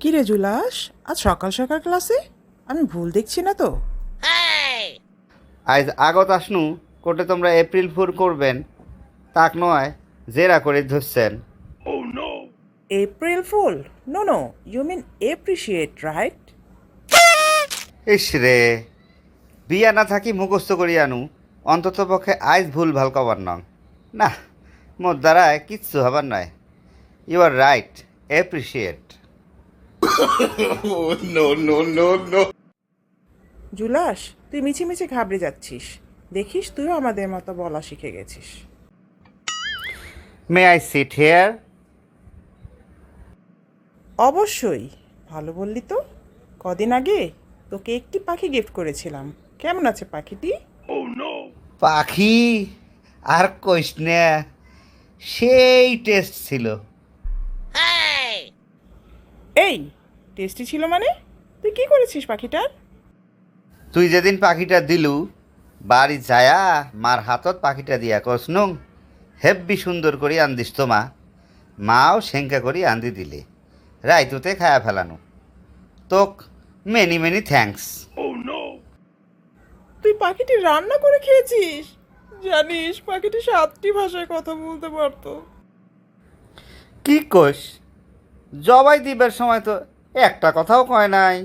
কি রে জুলাস, আজ সকাল সকাল ক্লাসে? আমি ভুল দেখছি না তো? আজ আগত আসনু কোটে তোমরা এপ্রিল ফুল করবেন তাক নয় জেরা করে ধরছেন। April fool? No no, you mean appreciate, right? ইস রে, বিয়া না থাকি মুখস্থ করি আনু, অন্তত পক্ষে আইজ ভুল ভাল কবার নং না, মোর দ্বারায় কিচ্ছু হবার নয়। You are right, appreciate. জুলাস, তুই মিছিমিছি ঘাবড়ে যাচ্ছিস। দেখিস তুইও আমাদের মতো বলা শিখে গেছিস। May I sit here? অবশ্যই। ভালো বললি তো। কদিন আগে তোকে একটি পাখি গিফট করেছিলাম। কেমন আছে পাখিটি? পাখি আর কইস না, সেই টেস্ট ছিল। এই, টেস্টি ছিল মানে? তুই কি করেছিস পাখিটার? তুই যেদিন পাখিটা দিলু, বাড়ি যায়া মার হাতত পাখিটা দিয়া কসনু হেব্বি সুন্দর করি আন্দিস তো মা, মাও সেঙ্কা করি আন্দি দিলে, রাইতুতে খায়া ফেলানো। তোক মেনি মেনি থ্যাঙ্কস। তুই পাখিটি রান্না করে খেয়েছিস? জানিস পাখিটি 7টি ভাষায় কথা বলতে পারতো। কি কইস, জবাই দিবার সময় তো একটা কথাও কয় নাই।